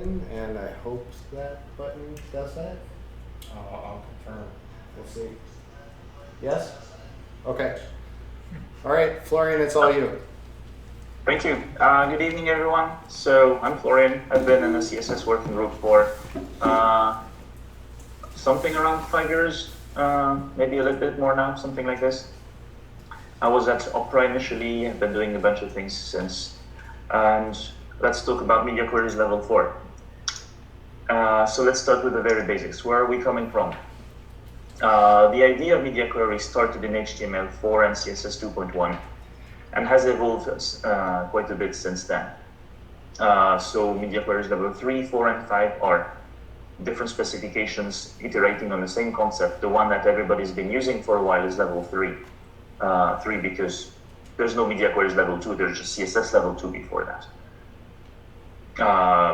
button, and I hope that button does that. I'll confirm. We'll see. Yes? Okay. All right, Florian, it's all you. Thank you. Good evening, everyone. So I'm Florian. I've been in the CSS Working Group for something around 5 years, maybe a little bit more now, something like this. I was at Opera initially. I've been doing a bunch of things since. And let's talk about Media Queries Level 4. So let's start with the very basics. Where are we coming from? The idea of media queries started in HTML4 and CSS 2.1 and has evolved quite a bit since then. So media queries level 3, 4, and 5 are different specifications iterating on the same concept. The one that everybody's been using for a while is level 3. 3 because there's no media queries level 2, there's just CSS level 2 before that.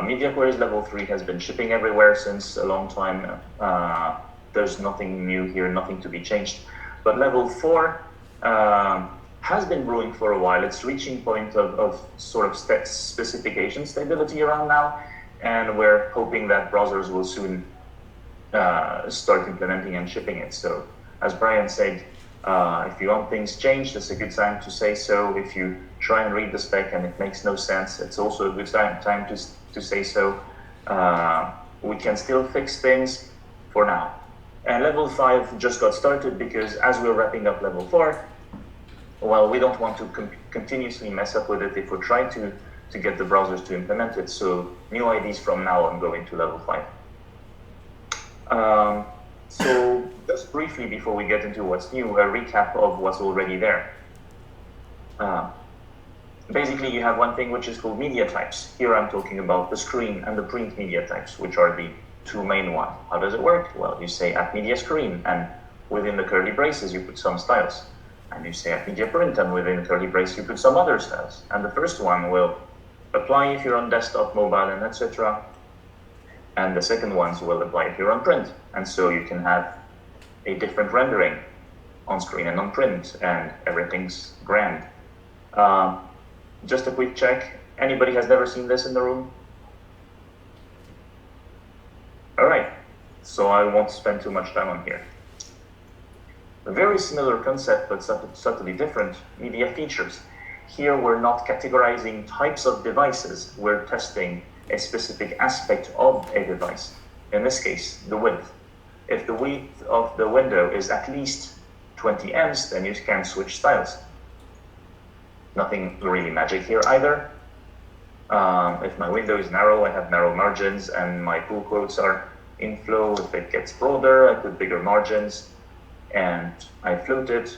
Media queries level 3 has been shipping everywhere since a long time. There's nothing new here, nothing to be changed. But level 4 has been brewing for a while. It's reaching point of sort of specification stability around now, and we're hoping that browsers will soon start implementing and shipping it. So as Brian said, if you want things changed, it's a good time to say so. If you try and read the spec and it makes no sense, it's also a good time to say so. We can still fix things for now. And level 5 just got started because as we're wrapping up level 4, well, we don't want to continuously mess up with it if we're trying to get the browsers to implement it. So new IDs from now on go into level 5. So just briefly before we get into what's new, a recap of what's already there. Basically, you have one thing which is called media types. Here I'm talking about the screen and the print media types, which are the two main ones. How does it work? Well, you say at media screen, and within the curly braces, you put some styles. And you say at media print, and within the curly brace, you put some other styles. And the first one will apply if you're on desktop, mobile, and etc. And the second ones will apply if you're on print. And so you can have a different rendering on screen and on print, and everything's grand. Just a quick check. Anybody has never seen this in the room? All right, so I won't spend too much time on here. A very similar concept, but subtly different, media features. Here we're not categorizing types of devices, we're testing a specific aspect of a device. In this case, the width. If the width of the window is at least 20 ems, then you can switch styles. Nothing really magic here either. If my window is narrow, I have narrow margins and my pull quotes are in flow. If it gets broader, I put bigger margins and I float it.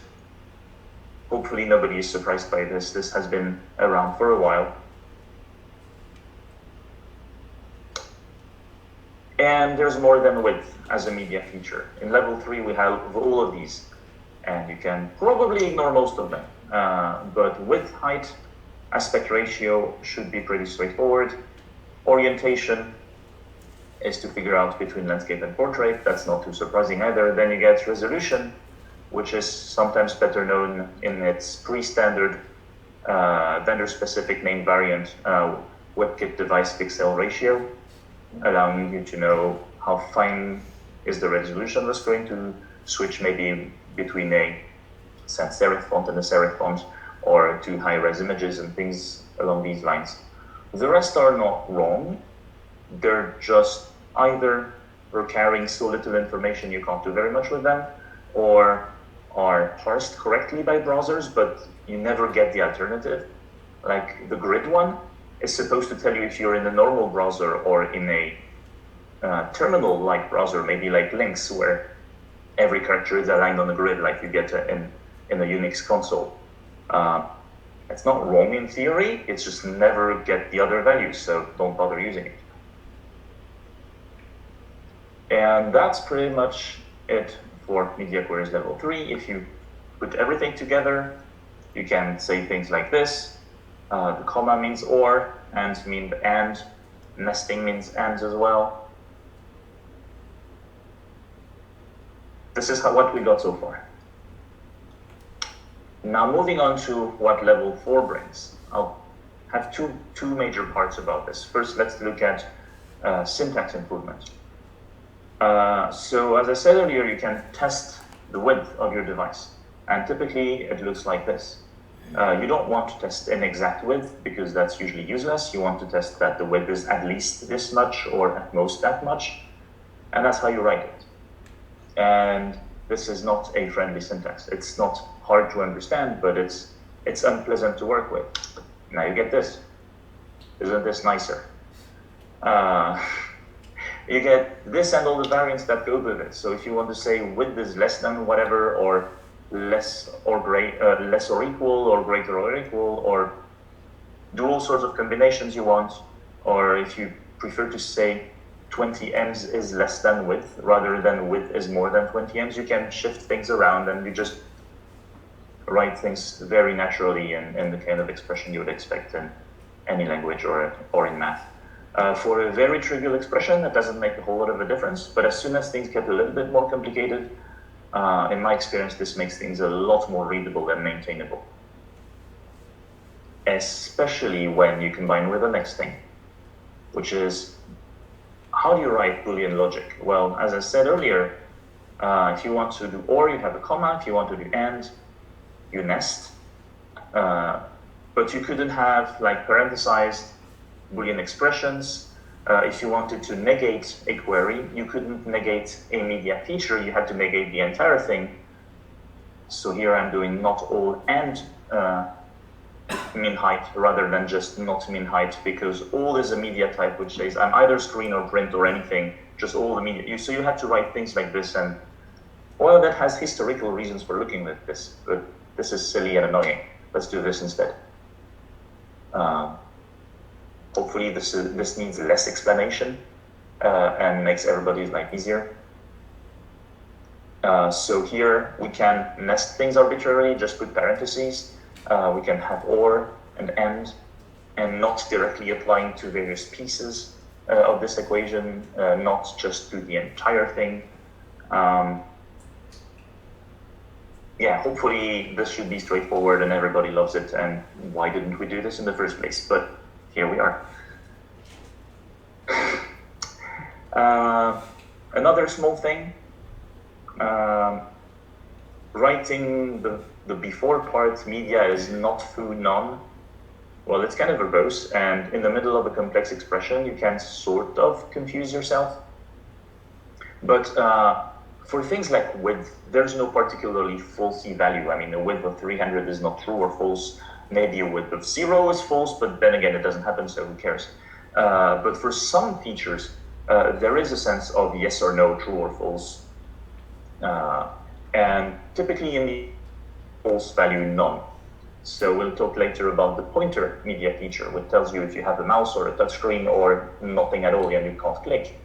Hopefully nobody is surprised by this. This has been around for a while. And there's more than width as a media feature. In level 3, we have all of these, and you can probably ignore most of them. But width, height, aspect ratio should be pretty straightforward. Orientation is to figure out between landscape and portrait. That's not too surprising either. Then you get resolution, which is sometimes better known in its pre-standard vendor-specific name variant, WebKit device pixel ratio, allowing you to know how fine is the resolution that's going to switch maybe between a sans serif font and a serif font, or two high-res images and things along these lines. The rest are not wrong. They're just either are carrying so little information you can't do very much with them, or are parsed correctly by browsers, but you never get the alternative. Like the grid one is supposed to tell you if you're in a normal browser or in a terminal-like browser, maybe like Lynx, where every character is aligned on the grid like you get in a Unix console. It's not wrong in theory, it's just never get the other values, so don't bother using it. And that's pretty much it for Media Queries Level 3. If you put everything together, you can say things like this. The comma means or, and means and, nesting means and as well. This is what we got so far. Now moving on to what level 4 brings. I'll have two major parts about this. First, let's look at syntax improvement. So as I said earlier, you can test the width of your device. And typically it looks like this. You don't want to test an exact width because that's usually useless. You want to test that the width is at least this much or at most that much. And that's how you write it. And this is not a friendly syntax. It's not hard to understand, but it's unpleasant to work with. Now you get this. Isn't this nicer? You get this and all the variants that go with it. So if you want to say width is less than whatever, or less or less or equal, or greater or equal, or do all sorts of combinations you want, or if you prefer to say 20 ems is less than width rather than width is more than 20 ems, you can shift things around and you just write things very naturally in the kind of expression you would expect in any language or in math. For a very trivial expression, it doesn't make a whole lot of a difference, but as soon as things get a little bit more complicated, in my experience, this makes things a lot more readable and maintainable. Especially when you combine with the next thing, which is, how do you write Boolean logic? Well, as I said earlier, if you want to do or, you have a comma. If you want to do and, you nest. But you couldn't have like parenthesized Boolean expressions. If you wanted to negate a query, you couldn't negate a media feature. You had to negate the entire thing. So here I'm doing not all and min height rather than just not min height, because all is a media type which says I'm either screen or print or anything, just all the media. So you had to write things like this, and well, that has historical reasons for looking at this, but this is silly and annoying. Let's do this instead. Hopefully this needs less explanation and makes everybody's life easier. So here we can nest things arbitrarily, just put parentheses. We can have or and end, and not directly applying to various pieces of this equation, not just to the entire thing. Yeah, hopefully this should be straightforward and everybody loves it, and why didn't we do this in the first place? But here we are. Another small thing, writing the before part media is not foo non. Well, it's kind of verbose, and in the middle of a complex expression, you can sort of confuse yourself. But for things like width, there's no particularly falsy value. I mean, a width of 300 is not true or false. Maybe a width of 0 is false, but then again, it doesn't happen, so who cares? But for some features, there is a sense of yes or no, true or false. And typically in the false value, none. So we'll talk later about the pointer media feature, which tells you if you have a mouse or a touchscreen or nothing at all and you can't click.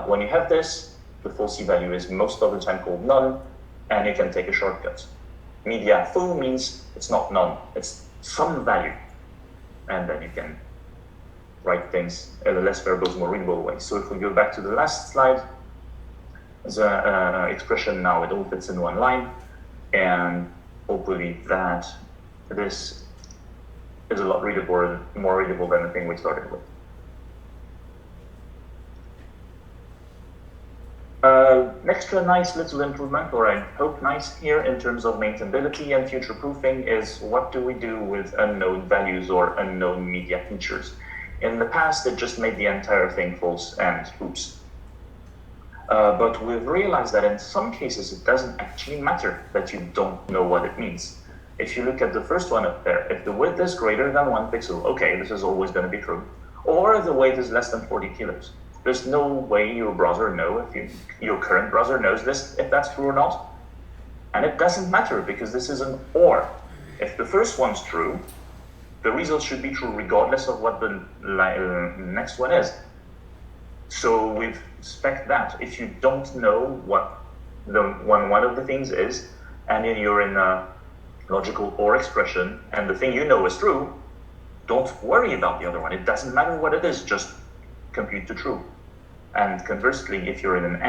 When you have this, the falsy value is most of the time called none, and you can take a shortcut. Media foo means it's not none, it's some value. And then you can write things in a less verbose, more readable way. So if we go back to the last slide, the expression now, it all fits in one line, and hopefully that this is a lot readable, more readable than the thing we started with. Extra nice little improvement, or I hope nice here in terms of maintainability and future-proofing, is what do we do with unknown values or unknown media features? In the past, it just made the entire thing false and oops. But we've realized that in some cases, it doesn't actually matter that you don't know what it means. If you look at the first one up there, if the width is greater than 1 pixel, okay, this is always going to be true. Or the weight is less than 40 kilos. There's no way your browser knows, your current browser knows this, if that's true or not. And it doesn't matter because this is an or. If the first one's true, the result should be true regardless of what the next one is. So we've spec'd that. If you don't know what one of the things is, and then you're in a logical or expression, and the thing you know is true, don't worry about the other one. It doesn't matter what it is, just compute to true. And conversely, if you're in an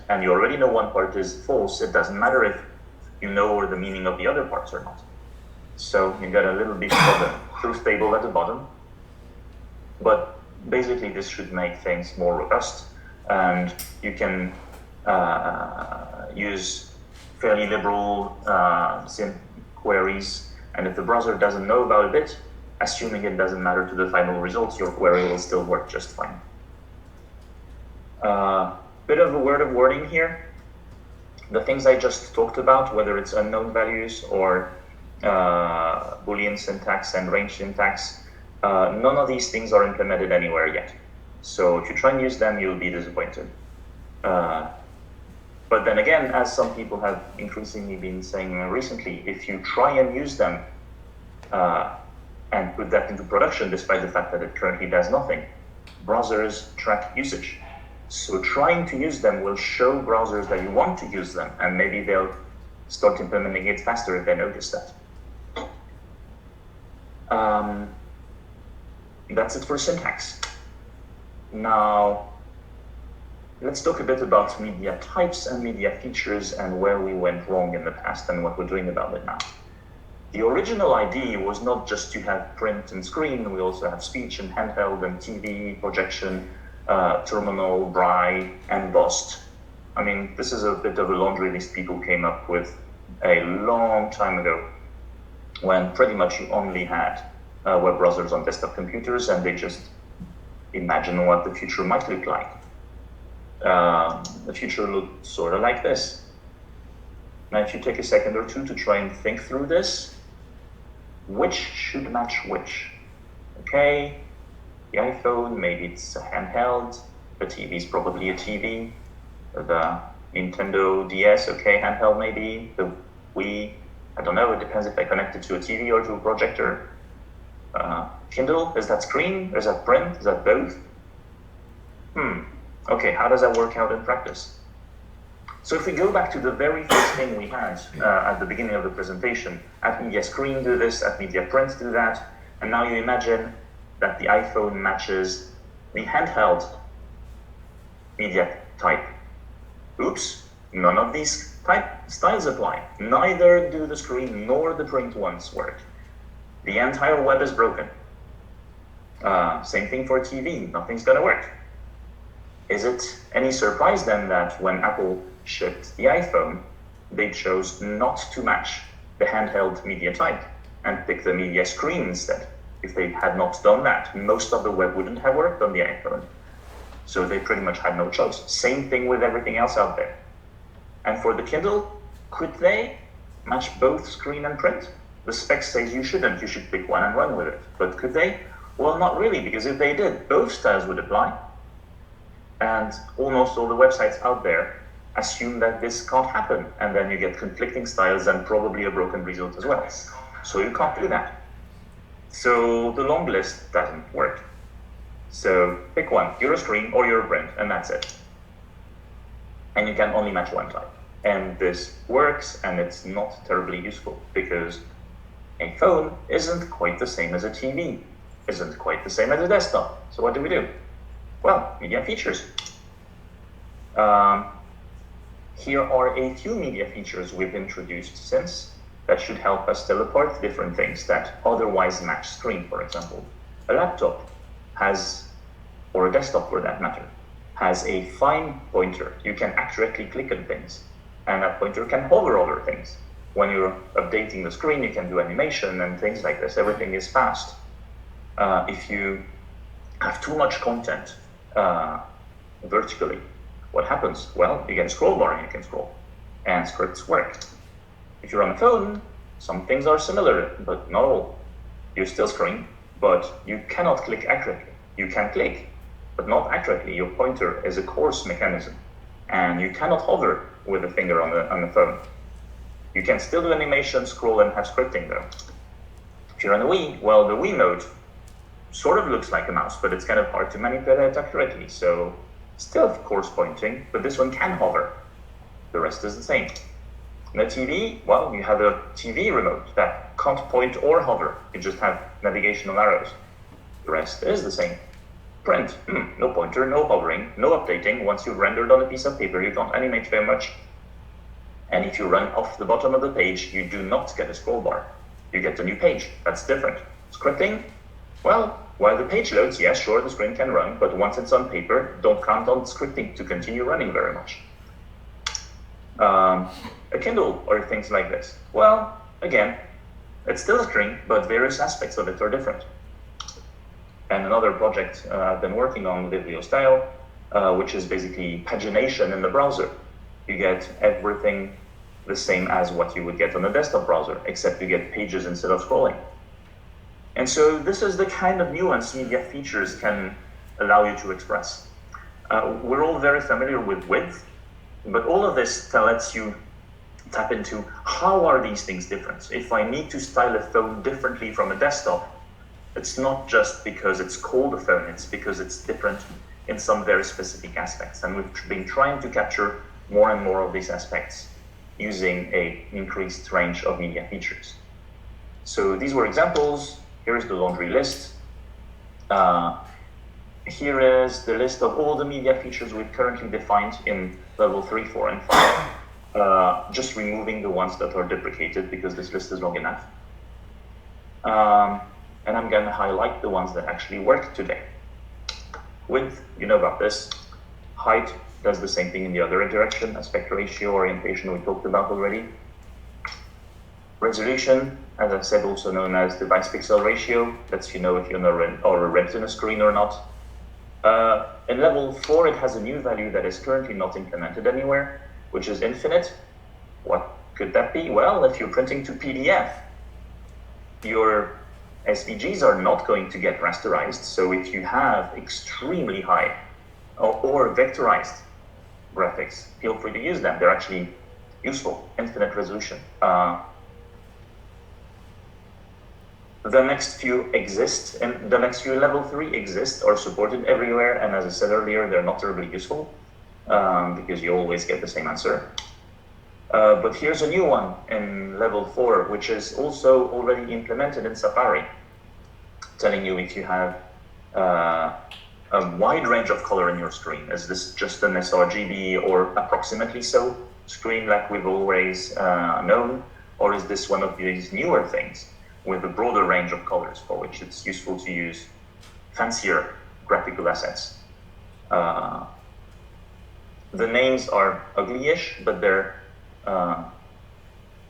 and you already know one part is false, it doesn't matter if you know the meaning of the other parts or not. So you got a little bit of the truth table at the bottom. But basically this should make things more robust, and you can use fairly liberal sim queries, and if the browser doesn't know about it, assuming it doesn't matter to the final results, your query will still work just fine. Bit of a word of warning here. The things I just talked about, whether it's unknown values or Boolean syntax and range syntax, none of these things are implemented anywhere yet. So if you try and use them, you'll be disappointed. But then again, as some people have increasingly been saying recently, if you try and use them and put that into production, despite the fact that it currently does nothing, browsers track usage. So trying to use them will show browsers that you want to use them, and maybe they'll start implementing it faster if they notice that. That's it for syntax. Now, let's talk a bit about media types and media features and where we went wrong in the past and what we're doing about it now. The original idea was not just to have print and screen, we also have speech and handheld and TV, projection, terminal, braille, embossed. I mean, this is a bit of a laundry list people came up with a long time ago, when pretty much you only had web browsers on desktop computers, and they just imagined what the future might look like. The future looked sort of like this. Now, if you take a second or two to try and think through this, which should match which? Okay, the iPhone, maybe it's a handheld, the TV is probably a TV, the Nintendo DS, okay, handheld maybe, the Wii, I don't know, it depends if I connect it to a TV or to a projector. Kindle, is that screen, is that print, is that both? Okay, how does that work out in practice? So if we go back to the very first thing we had at the beginning of the presentation, at media screen do this, at media print do that, and now you imagine that the iPhone matches the handheld media type. Oops, none of these styles apply. Neither do the screen nor the print ones work. The entire web is broken. Same thing for TV, nothing's gonna work. Is it any surprise then that when Apple shipped the iPhone, they chose not to match the handheld media type and pick the media screen instead? If they had not done that, most of the web wouldn't have worked on the iPhone. So they pretty much had no choice. Same thing with everything else out there. And for the Kindle, could they match both screen and print? The spec says you shouldn't, you should pick one and run with it. But could they? Well, not really, because if they did, both styles would apply. And almost all the websites out there assume that this can't happen, and then you get conflicting styles and probably a broken result as well. So you can't do that. So the long list doesn't work. So pick one, you're a screen or you're a print, and that's it. And you can only match one type. And this works, and it's not terribly useful, because a phone isn't quite the same as a TV, isn't quite the same as a desktop. So what do? Well, media features. Here are a few media features we've introduced since that should help us tell apart different things that otherwise match screen, for example. A laptop has, or a desktop for that matter, has a fine pointer. You can accurately click on things, and that pointer can hover over things. When you're updating the screen, you can do animation and things like this. Everything is fast. If you have too much content vertically, what happens? Well, you get a scroll bar and you can scroll, and scripts work. If you're on a phone, some things are similar, but not all. You still screen, but you cannot click accurately. You can click, but not accurately. Your pointer is a coarse mechanism, and you cannot hover with a finger on the phone. You can still do animation, scroll, and have scripting though. If you're on a Wii, well, the Wii mode sort of looks like a mouse, but it's kind of hard to manipulate accurately. So still of course pointing, but this one can hover. The rest is the same. In a TV, well, you have a TV remote that can't point or hover. You just have navigational arrows. The rest is the same. Print, no pointer, no hovering, no updating. Once you've rendered on a piece of paper, you can't animate very much. And if you run off the bottom of the page, you do not get a scroll bar. You get a new page. That's different. Scripting, well, While the page loads, yes, sure, the screen can run, but once it's on paper, don't count on scripting to continue running very much. A Kindle or things like this. Well, again, it's still a screen, but various aspects of it are different. And another project I've been working on, Vivliostyle, which is basically pagination in the browser. You get everything the same as what you would get on a desktop browser, except you get pages instead of scrolling. And so this is the kind of nuance media features can allow you to express. We're all very familiar with width, but all of this lets you tap into how are these things different. If I need to style a phone differently from a desktop, it's not just because it's called a phone, it's because it's different in some very specific aspects. And we've been trying to capture more and more of these aspects using an increased range of media features. So these were examples. Here's the laundry list. Here is the list of all the media features we've currently defined in level 3, 4, and 5. Just removing the ones that are deprecated because this list is long enough. And I'm going to highlight the ones that actually work today. Width, you know about this. Height does the same thing in the other direction. Aspect ratio, orientation, we talked about already. Resolution, as I said, also known as device pixel ratio, lets you know if you're a retina screen or not. In level 4, it has a new value that is currently not implemented anywhere, which is infinite. What could that be? Well, if you're printing to PDF, your SVGs are not going to get rasterized. So if you have extremely high or vectorized graphics, feel free to use them. They're actually useful, infinite resolution. The next few exist, and the next few level 3 exist, are supported everywhere. And as I said earlier, they're not terribly useful because you always get the same answer. But here's a new one in level 4, which is also already implemented in Safari, telling you if you have a wide range of color in your screen. Is this just an sRGB or approximately so screen like we've always known? Or is this one of these newer things with a broader range of colors for which it's useful to use fancier graphical assets? The names are ugly-ish, but they're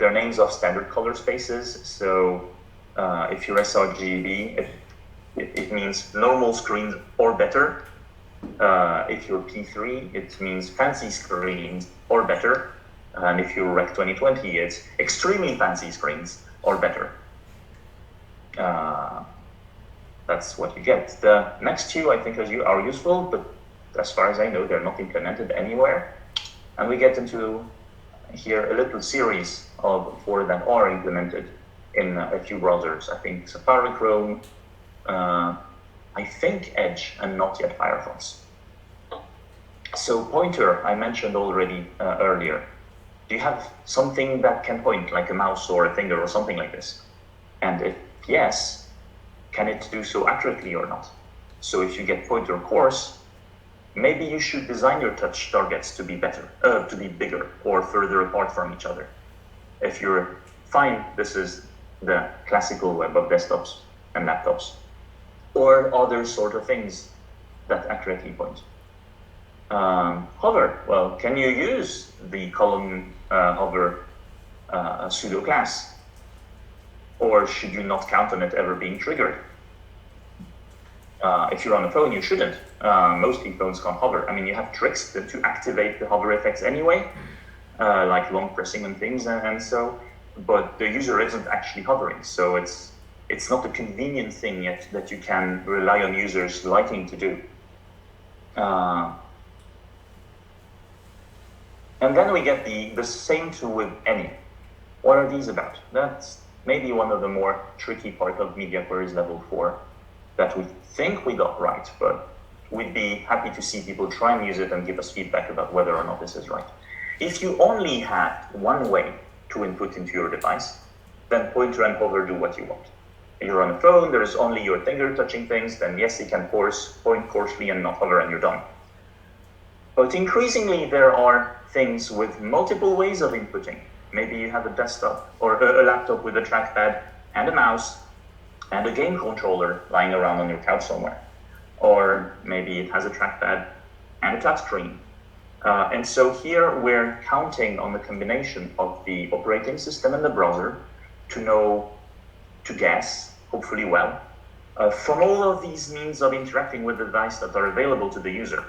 names of standard color spaces. So if you're sRGB, it means normal screens or better. If you're P3, it means fancy screens or better. And if you're Rec 2020, it's extremely fancy screens or better. That's what you get. The next two, I think, are useful, but as far as I know, they're not implemented anywhere. And we get into here a little series of 4 that are implemented in a few browsers. I think Safari, Chrome, I think Edge, and not yet Firefox. So pointer, I mentioned already earlier. Do you have something that can point, like a mouse or a finger or something like this? And if yes, can it do so accurately or not? So if you get pointer coarse, maybe you should design your touch targets to be better, to be bigger or further apart from each other. If you're fine, this is the classical web of desktops and laptops, or other sort of things that accurately point. Hover, well, can you use the column hover pseudo class? Or should you not count on it ever being triggered? If you're on a phone, you shouldn't. Mostly phones can't hover. I mean, you have tricks to activate the hover effects anyway, like long pressing and things, and so, but the user isn't actually hovering. So it's not a convenient thing yet that you can rely on users liking to do. And then we get the same tool with any. What are these about? That's maybe one of the more tricky part of Media Queries Level 4 that we think we got right, but we'd be happy to see people try and use it and give us feedback about whether or not this is right. If you only have one way to input into your device, then pointer and hover do what you want. If you're on a phone, there's only your finger touching things, then yes, you can point coarsely and not hover and you're done. But increasingly, there are things with multiple ways of inputting. Maybe you have a desktop or a laptop with a trackpad and a mouse, and a game controller lying around on your couch somewhere. Or maybe it has a trackpad and a touchscreen. And so here we're counting on the combination of the operating system and the browser to guess, hopefully well, from all of these means of interacting with the device that are available to the user,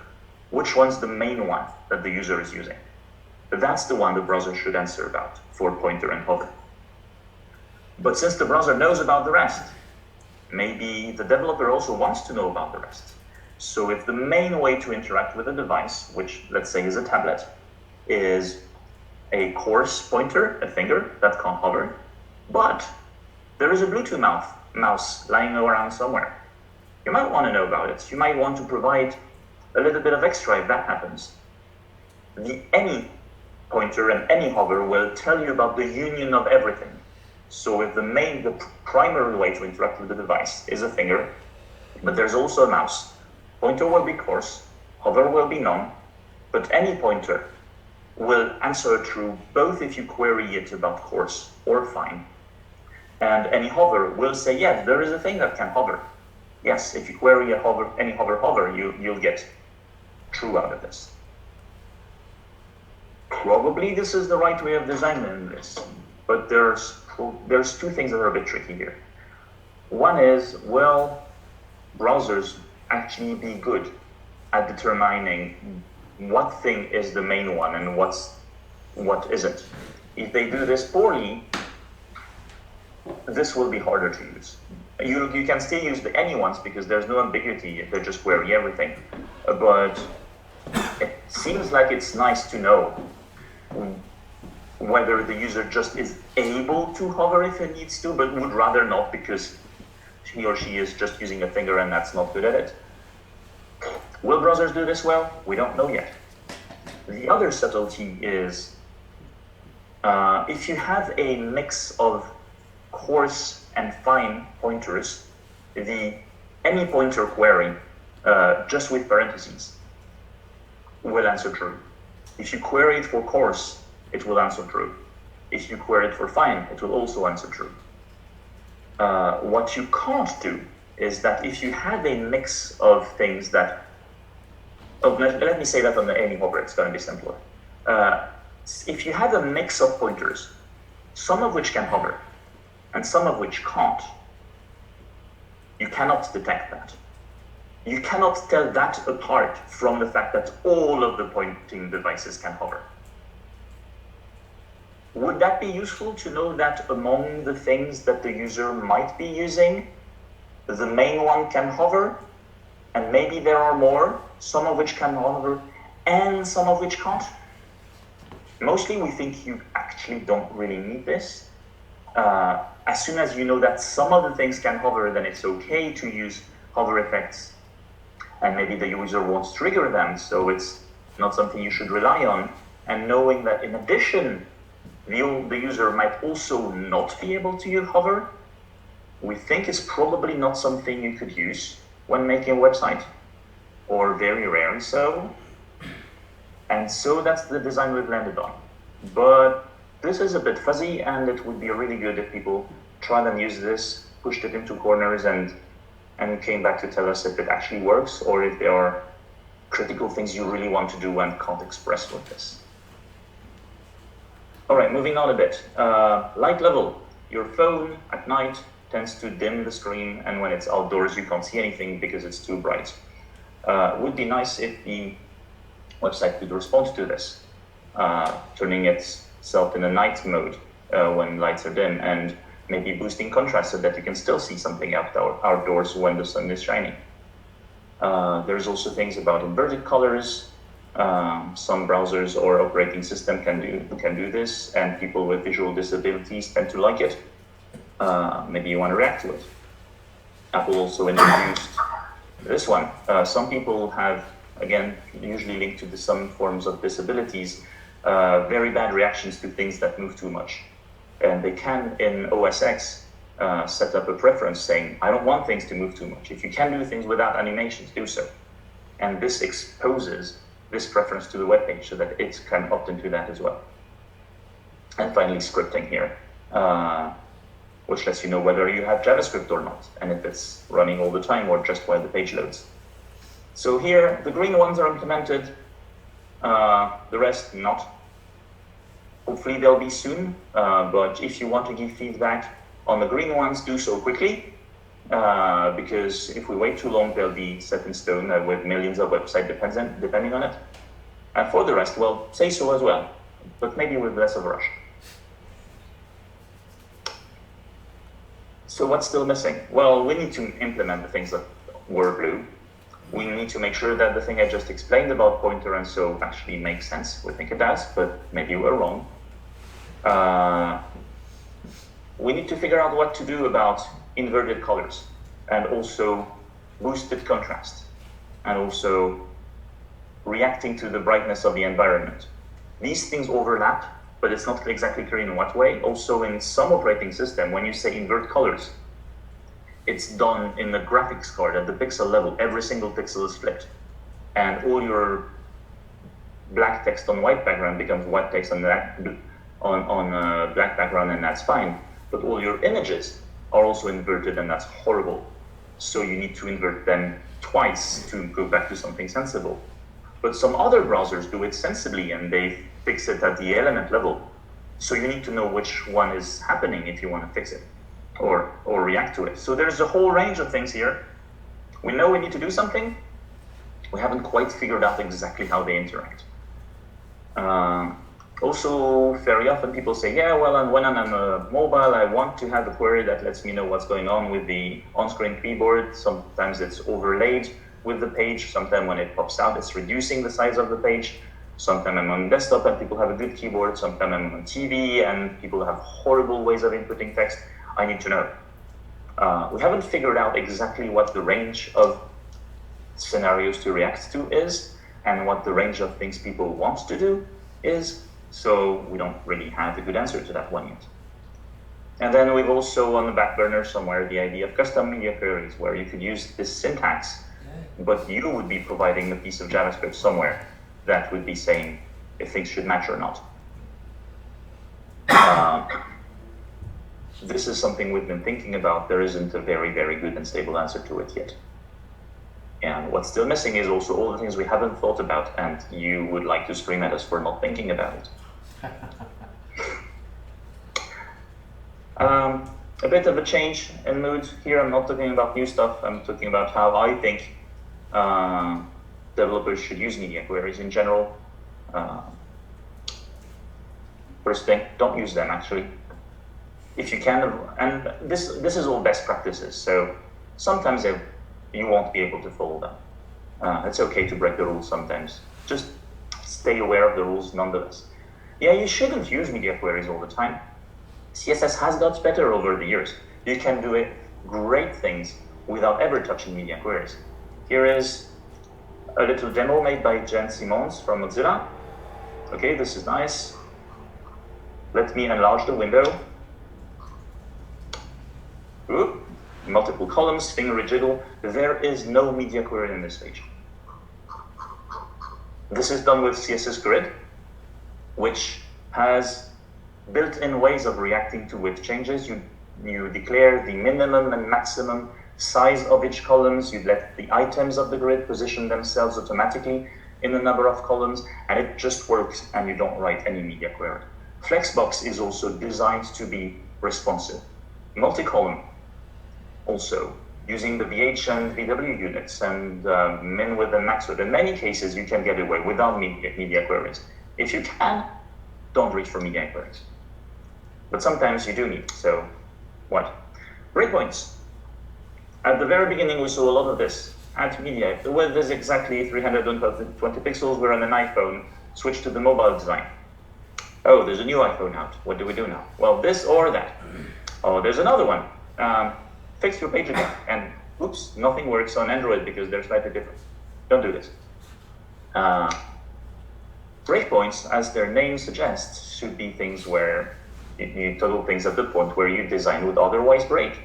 which one's the main one that the user is using. That's the one the browser should answer about for pointer and hover. But since the browser knows about the rest, maybe the developer also wants to know about the rest. So if the main way to interact with a device, which let's say is a tablet, is a coarse pointer, a finger that can't hover, but there is a Bluetooth mouse lying around somewhere, you might want to know about it. You might want to provide a little bit of extra if that happens. The any pointer and any hover will tell you about the union of everything. So if the primary way to interact with the device is a finger, but there's also a mouse, pointer will be coarse, hover will be none, but any pointer will answer true both if you query it about coarse or fine. And any hover will say, yes, there is a thing that can hover. Yes, if you query any hover, you'll get true out of this. Probably this is the right way of designing this, but there's two things that are a bit tricky here. One is, well, browsers actually be good at determining what thing is the main one and what isn't. If they do this poorly, this will be harder to use. You can still use the any ones because there's no ambiguity, they just query everything. But it seems like it's nice to know whether the user just is able to hover if it needs to, but would rather not because he or she is just using a finger and that's not good at it. Will browsers do this well? We don't know yet. The other subtlety is if you have a mix of coarse and fine pointers, any pointer query just with parentheses will answer true. If you query it for coarse, it will answer true. If you query it for fine, it will also answer true. What you can't do is that if you have a mix of things that, let me say that on the any hover, it's going to be simpler. If you have a mix of pointers, some of which can hover and some of which can't, you cannot detect that. You cannot tell that apart from the fact that all of the pointing devices can hover. Would that be useful to know that among the things that the user might be using, the main one can hover, and maybe there are more, some of which can hover, and some of which can't? Mostly we think you actually don't really need this. As soon as you know that some of the things can hover, then it's okay to use hover effects, and maybe the user won't trigger them, so it's not something you should rely on. And knowing that in addition, the user might also not be able to use hover, we think it's probably not something you could use when making a website, or very rarely so. And so that's the design we've landed on. But this is a bit fuzzy, and it would be really good if people tried and used this, pushed it into corners, and came back to tell us if it actually works, or if there are critical things you really want to do and can't express with this. All right, moving on a bit. Light level. Your phone at night tends to dim the screen, and when it's outdoors, you can't see anything because it's too bright. Would be nice if the website could respond to this, turning itself in a night mode when lights are dim, and maybe boosting contrast so that you can still see something outdoors when the sun is shining. There's also things about inverted colors. Some browsers or operating system can do this, and people with visual disabilities tend to like it. Maybe you want to react to it. Apple also introduced this one. Some people have, again, usually linked to some forms of disabilities, very bad reactions to things that move too much. And they can, in OS X, set up a preference saying, I don't want things to move too much. If you can do things without animations, do so. And this exposes this preference to the web page so that it can opt into that as well. And finally, scripting here. which lets you know whether you have JavaScript or not, and if it's running all the time or just while the page loads. So here, the green ones are implemented, the rest not. Hopefully they'll be soon, but if you want to give feedback on the green ones, do so quickly, because if we wait too long, they'll be set in stone with millions of websites depending on it. And for the rest, well, say so as well, but maybe with less of a rush. So what's still missing? Well, we need to implement the things that were blue. We need to make sure that the thing I just explained about pointer and so actually makes sense. We think it does, but maybe we're wrong. We need to figure out what to do about inverted colors and also boosted contrast and also reacting to the brightness of the environment. These things overlap, but it's not exactly clear in what way. Also, in some operating system, when you say invert colors, it's done in the graphics card at the pixel level. Every single pixel is flipped, and all your black text on white background becomes white text on black background, and that's fine. But all your images are also inverted, and that's horrible. So you need to invert them twice to go back to something sensible. But some other browsers do it sensibly, and they fix it at the element level. So you need to know which one is happening if you want to fix it or react to it. So there's a whole range of things here. We know we need to do something. We haven't quite figured out exactly how they interact. Also, very often people say, yeah, well, when I'm on a mobile, I want to have a query that lets me know what's going on with the on-screen keyboard. Sometimes it's overlaid with the page. Sometimes when it pops out, it's reducing the size of the page. Sometimes I'm on desktop and people have a good keyboard. Sometimes I'm on TV and people have horrible ways of inputting text. I need to know. We haven't figured out exactly what the range of scenarios to react to is and what the range of things people want to do is. So we don't really have a good answer to that one yet. And then we've also on the back burner somewhere the idea of custom media queries, where you could use this syntax, but you would be providing a piece of JavaScript somewhere that would be saying if things should match or not. This is something we've been thinking about. There isn't a very, very good and stable answer to it yet. And what's still missing is also all the things we haven't thought about, and you would like to scream at us for not thinking about it. A bit of a change in mood here. I'm not talking about new stuff. I'm talking about how I think developers should use media queries in general. First thing, don't use them actually. If you can, and this is all best practices. So sometimes you won't be able to follow them. It's okay to break the rules sometimes. Just stay aware of the rules nonetheless. Yeah, you shouldn't use media queries all the time. CSS has got better over the years. You can do great things without ever touching media queries. Here is a little demo made by Jen Simons from Mozilla. Okay, this is nice. Let me enlarge the window. Ooh. Multiple columns, finger rejiggle. There is no media query in this page. This is done with CSS Grid, which has built-in ways of reacting to width changes. You declare the minimum and maximum size of each columns. You let the items of the grid position themselves automatically in a number of columns, and it just works, and you don't write any media query. Flexbox is also designed to be responsive. Multi-column, also, using the VH and VW units and min width and max width. In many cases, you can get away without media queries. If you can, don't reach for media queries. But sometimes you do need, so what? Breakpoints. At the very beginning, we saw a lot of this. Add media. The width is exactly 320 pixels. We're on an iPhone. Switch to the mobile design. Oh, there's a new iPhone out. What do we do now? Well, this or that. Oh, there's another one. Fix your page again, and oops, nothing works on Android because they're slightly different. Don't do this. Breakpoints, as their name suggests, should be things where you toggle things at the point where your design would otherwise break.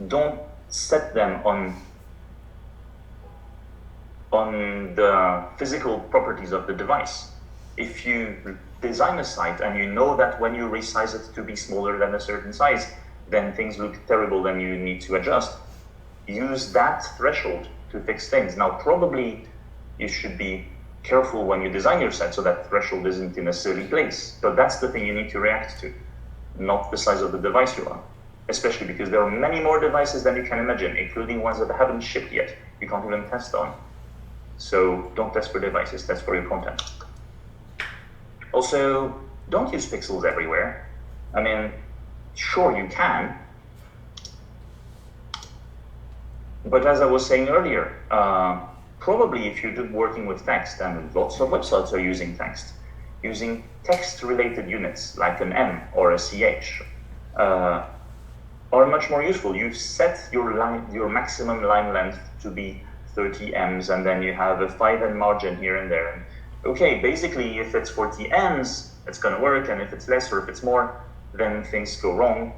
Don't set them on the physical properties of the device. If you design a site and you know that when you resize it to be smaller than a certain size, then things look terrible and you need to adjust, use that threshold to fix things. Now, probably you should be careful when you design your site so that threshold isn't in a silly place. But that's the thing you need to react to, not the size of the device you're on. Especially because there are many more devices than you can imagine, including ones that haven't shipped yet. You can't even test on. So don't test for devices, test for your content. Also, don't use pixels everywhere. I mean, sure you can, but as I was saying earlier, probably if you're working with text, and lots of websites are using using text-related units like an M or a CH are much more useful. You've set your maximum line length to be 30 Ms, and then you have a 5 M margin here and there. And okay, basically, if it's 40 Ms, it's going to work, and if it's less or if it's more, then things go wrong.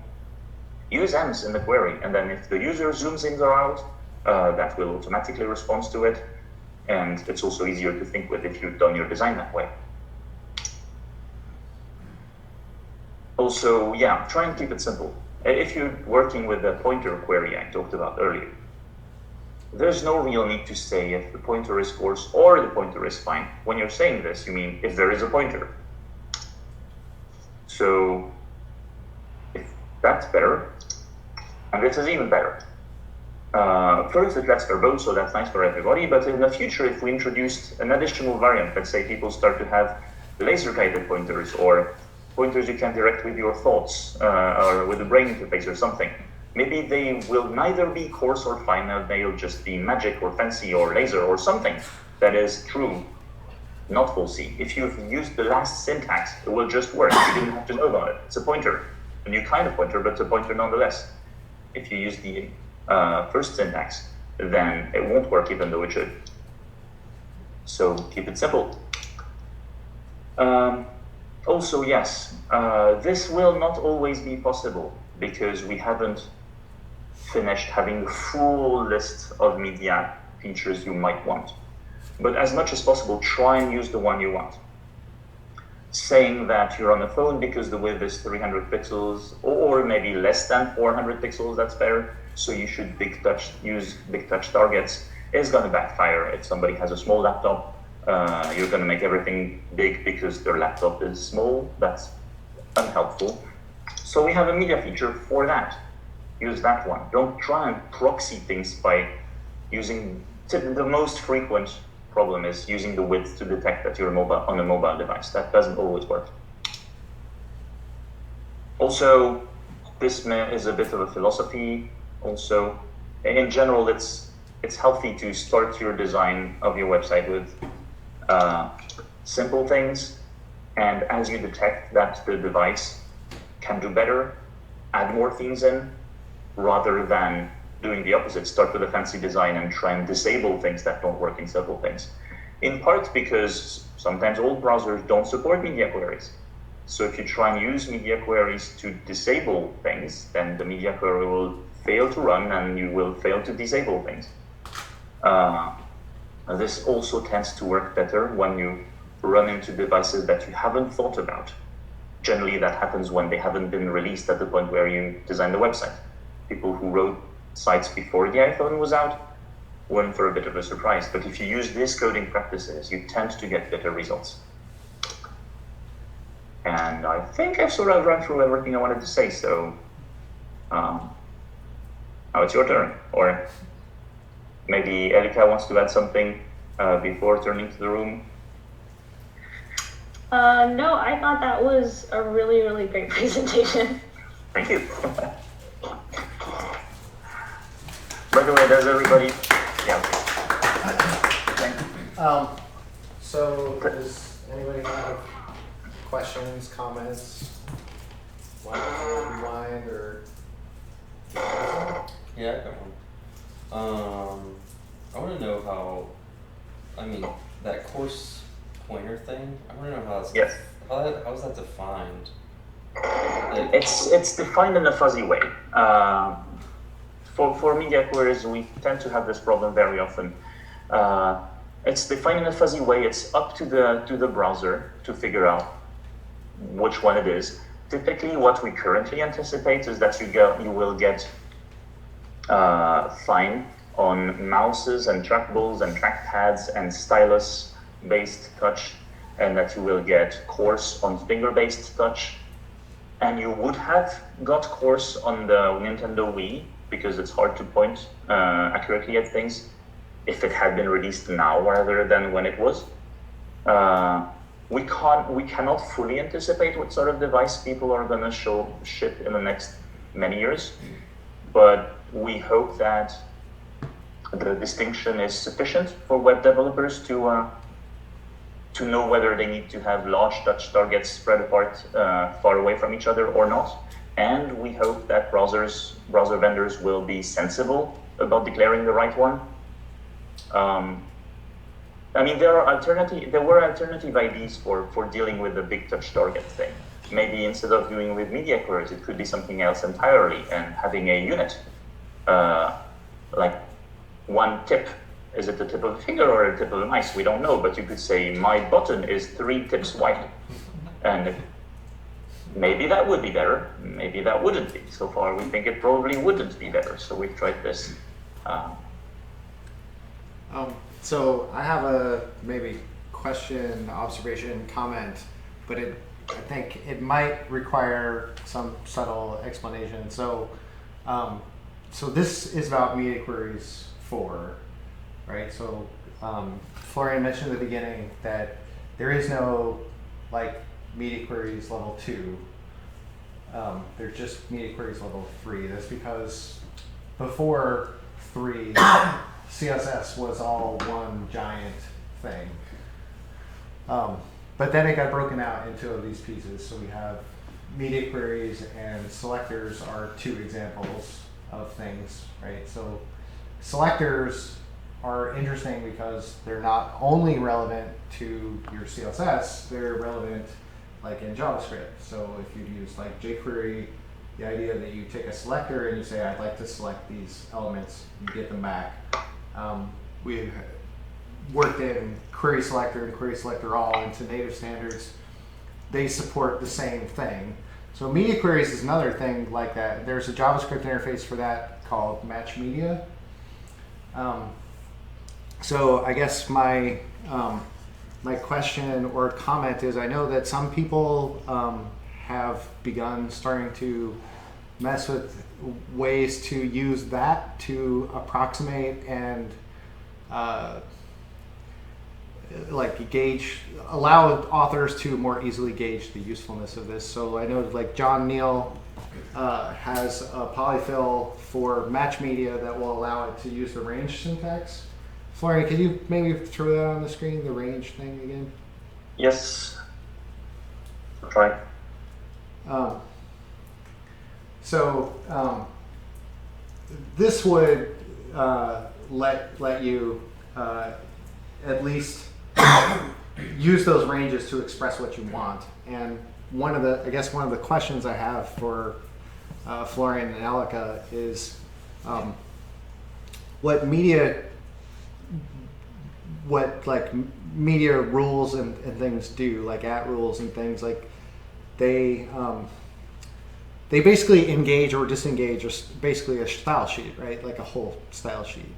Use Ms in the query, and then if the user zooms in or out, that will automatically respond to it, and it's also easier to think with if you've done your design that way. Also, yeah, try and keep it simple. If you're working with the pointer query I talked about earlier, there's no real need to say if the pointer is coarse or the pointer is fine. When you're saying this, you mean if there is a pointer. So if that's better, and this is even better. First, it lets verbose, so that's nice for everybody, but in the future, if we introduced an additional variant, let's say people start to have laser-guided pointers or pointers you can direct with your thoughts or with the brain interface or something. Maybe they will neither be coarse or fine, they'll just be magic or fancy or laser or something that is true, not falsy. If you've used the last syntax, it will just work. You didn't have to know about it. It's a pointer, a new kind of pointer, but it's a pointer nonetheless. If you use the first syntax, then it won't work even though it should. So keep it simple. Also, yes, this will not always be possible because we haven't finished having the full list of media features you might want. But as much as possible, try and use the one you want. Saying that you're on a phone because the width is 300 pixels or maybe less than 400 pixels, that's fair. So you should use big touch targets is going to backfire. If somebody has a small laptop, you're going to make everything big because their laptop is small. That's unhelpful. So we have a media feature for that. Use that one. Don't try and proxy things by using the most frequent problem is using the width to detect that you're on a mobile device. That doesn't always work. Also, this is a bit of a philosophy. Also, in general, it's healthy to start your design of your website with simple things, and as you detect that the device can do better, add more things in, rather than doing the opposite, start with a fancy design and try and disable things that don't work in simple things. In part because sometimes old browsers don't support media queries. So if you try and use media queries to disable things, then the media query will fail to run and you will fail to disable things. This also tends to work better when you run into devices that you haven't thought about. Generally, that happens when they haven't been released at the point where you design the website. People who wrote sites before the iPhone was out were in for a bit of a surprise. But if you use these coding practices, you tend to get better results. And I think I've sort of run through everything I wanted to say, so now it's your turn. Or maybe Elika wants to add something before turning to the room. No, I thought that was a really, really great presentation. Thank you. By the way, does everybody? Yeah. Thank you. So does anybody have questions, comments, rewind, or? Yeah, I got one. I want to know how, that course pointer thing, I want to know how it's, Yes. How is that defined? Like, It's defined in a fuzzy way. For media queries, we tend to have this problem very often. It's defined in a fuzzy way. It's up to the browser to figure out which one it is. typically what we currently anticipate is that you will get fine on mouses and trackballs and trackpads and stylus-based touch, and that you will get coarse on finger-based touch. And you would have got coarse on the Nintendo Wii, because it's hard to point accurately at things, if it had been released now rather than when it was. We cannot fully anticipate what sort of device people are going to ship in the next many years, but we hope that the distinction is sufficient for web developers to know whether they need to have large touch targets spread apart far away from each other or not. And we hope that browser vendors will be sensible about declaring the right one. I mean, there were alternative ideas for dealing with the big touch target thing. Maybe instead of doing with media queries, it could be something else entirely, and having a unit, like one tip. Is it the tip of a finger or a tip of a mouse? We don't know, but you could say my button is 3 tips wide, and maybe that would be better. Maybe that wouldn't be. So far, we think it probably wouldn't be better. So we've tried this. So I have a maybe question, observation, comment, but I think it might require some subtle explanation. So, so this is about media queries 4, right? So Florian mentioned at the beginning that there is no like media queries level 2. There's just media queries level 3. That's because before 3, CSS was all one giant thing. But then it got broken out into these pieces. So we have media queries, and selectors are 2 examples of things, right? So selectors are interesting because they're not only relevant to your CSS, they're relevant like in JavaScript. So if you use like jQuery, the idea that you take a selector and you say, I'd like to select these elements, you get them back. We've worked in Query Selector and Query Selector All into native standards. They support the same thing. So media queries is another thing like that. There's a JavaScript interface for that called Match Media. So I guess my my question or comment is, I know that some people have begun starting to mess with ways to use that to approximate and like allow authors to more easily gauge the usefulness of this. So I know like John Neal has a polyfill for match media that will allow it to use the range syntax. Florian, could you maybe throw that on the screen, the range thing again? Yes. I'll try. This would let you at least use those ranges to express what you want. And one of the questions I have for Florian and Elika is what media rules and things do, like @ rules and things, like they basically engage or disengage basically a style sheet, right? Like a whole style sheet.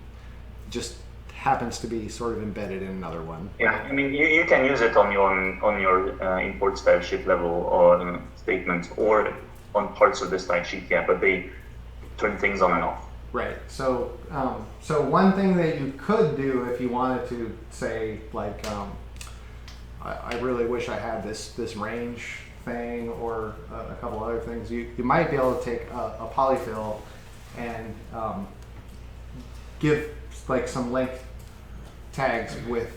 Just happens to be sort of embedded in another one. Yeah, I mean, you can use it on your import style sheet level or statement or on parts of the style sheet, yeah, but they turn things on and off. Right. So so one thing that you could do if you wanted to say like I really wish I had this range thing or a couple other things, you might be able to take a polyfill and give like some length tags with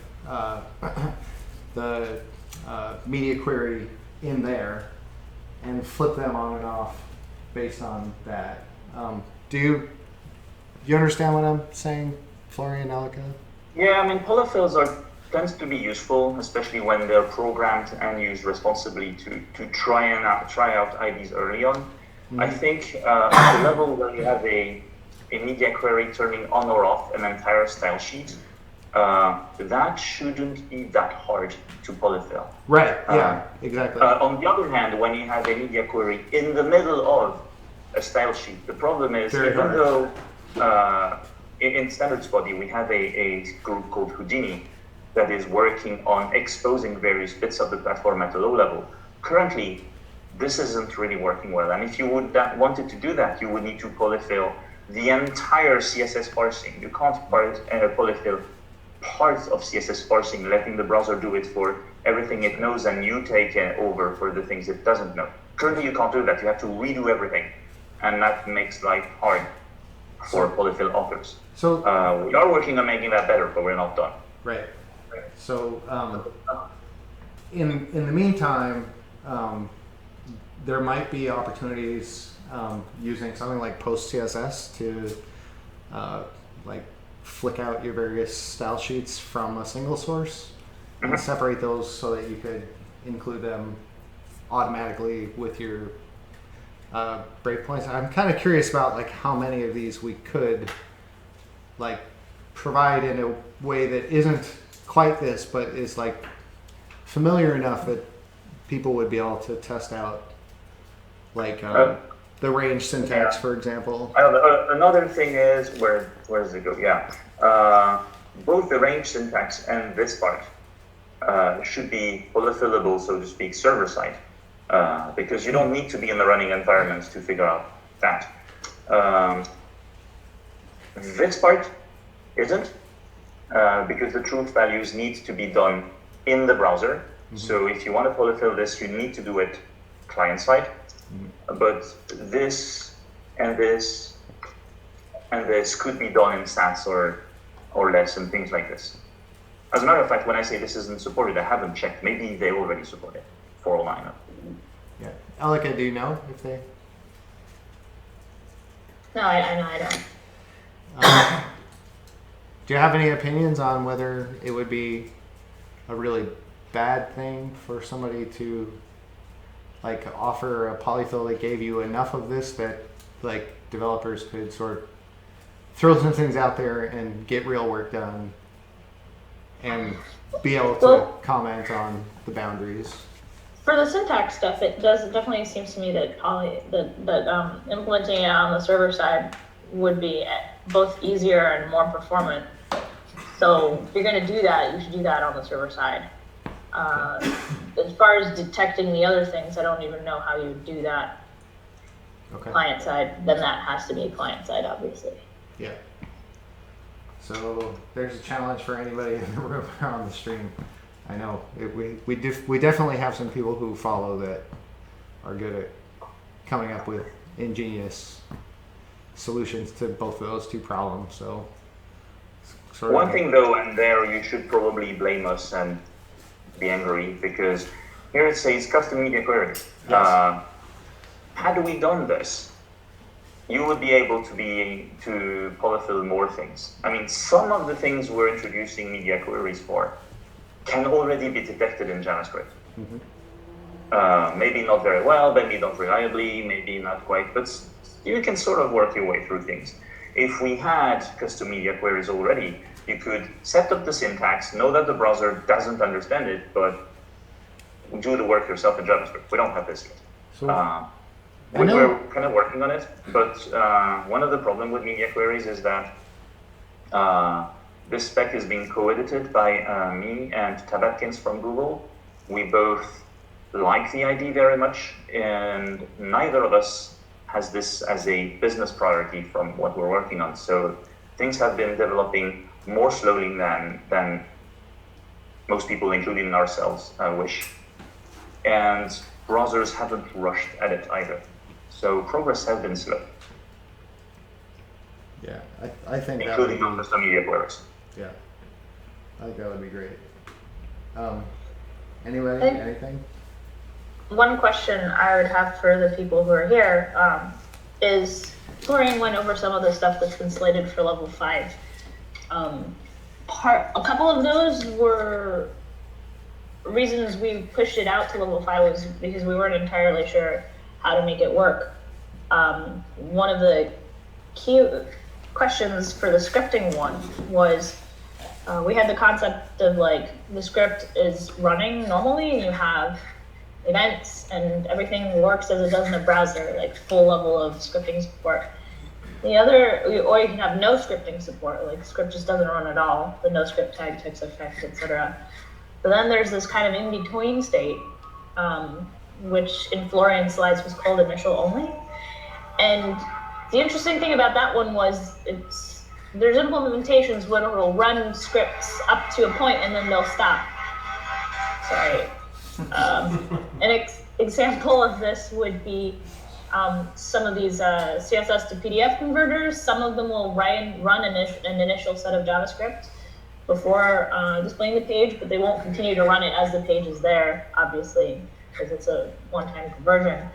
the media query in there and flip them on and off based on that. Do you understand what I'm saying, Florian, Elika? Yeah, I mean, polyfills tends to be useful, especially when they're programmed and used responsibly to try out IDs early on. Mm-hmm. I think at the level where you have a media query turning on or off an entire style sheet, that shouldn't be that hard to polyfill. Right, yeah, exactly. On the other hand, when you have a media query in the middle of a style sheet, the problem is, Very even hard. though in Standards Body we have a group called Houdini that is working on exposing various bits of the platform at a low level. Currently, this isn't really working well, and if you wanted to do that, you would need to polyfill the entire CSS parsing. You can't polyfill parts of CSS parsing, letting the browser do it for everything it knows and you take over for the things it doesn't know. Currently, you can't do that. You have to redo everything, and that makes life hard for polyfill authors. So we are working on making that better, but we're not done. right. So in the meantime, there might be opportunities using something like Post CSS to like flick out your various style sheets from a single source and separate those so that you could include them automatically with your breakpoints. I'm kind of curious about like how many of these we could like provide in a way that isn't quite this, but is like familiar enough that people would be able to test out, like the range syntax, for example. Another thing is, where does it go? Yeah, both the range syntax and this part should be polyfillable, so to speak, server side, because you don't need to be in the running environment to figure out that. This part isn't, because the truth values need to be done in the browser. So if you want to polyfill this, you need to do it client side. But this and this and this could be done in stats or less and things like this. As a matter of fact, when I say this isn't supported, I haven't checked. Maybe they already support it. 409. Yeah, Alika, do you know if they? No, I don't. Do you have any opinions on whether it would be a really bad thing for somebody to like offer a polyfill that gave you enough of this that like developers could sort of throw some things out there and get real work done and be able to comment on the boundaries? For the syntax stuff, it definitely seems to me that implementing it on the server side would be both easier and more performant. So if you're going to do that, you should do that on the server side. As far as detecting the other things, I don't even know how you do that client side. Then that has to be client side, obviously. Yeah. So there's a challenge for anybody in the room or on the stream. I know we definitely have some people who follow that are good at coming up with ingenious solutions to both of those two problems. So one thing though, and there you should probably blame us and be angry, because here it says custom media queries. Yes. Had we done this, you would be able to polyfill more things. I mean, some of the things we're introducing media queries for can already be detected in JavaScript. Maybe not very well, maybe not reliably, maybe not quite, but you can sort of work your way through things. If we had custom media queries already, you could set up the syntax, know that the browser doesn't understand it, but do the work yourself in JavaScript. We don't have this yet. So we're kind of working on it, but one of the problems with media queries is that this spec is being co-edited by me and Tab Atkins from Google. We both like the idea very much, and neither of us has this as a business priority from what we're working on. So things have been developing more slowly than most people, including ourselves, wish. And browsers haven't rushed at it either. So progress has been slow. Yeah, I think that including would on be, custom media queries. yeah, I think that would be great. Anybody, anything? One question I would have for the people who are here is Florian went over some of the stuff that's been slated for level 5. A couple of those were reasons we pushed it out to level 5 was because we weren't entirely sure how to make it work. One of the key questions for the scripting one was we had the concept of like the script is running normally and you have events and everything works as it does in a browser, like full level of scripting support. The other, or you can have no scripting support, like script just doesn't run at all, the no script tag takes effect, etc. But then there's this kind of in-between state, which in Florian's slides was called initial only. And the interesting thing about that one was there's implementations where it'll run scripts up to a point and then they'll stop. Sorry. An example of this would be some of these CSS to PDF converters. Some of them will run an initial set of JavaScript before displaying the page, but they won't continue to run it as the page is there, obviously, because it's a one-time conversion.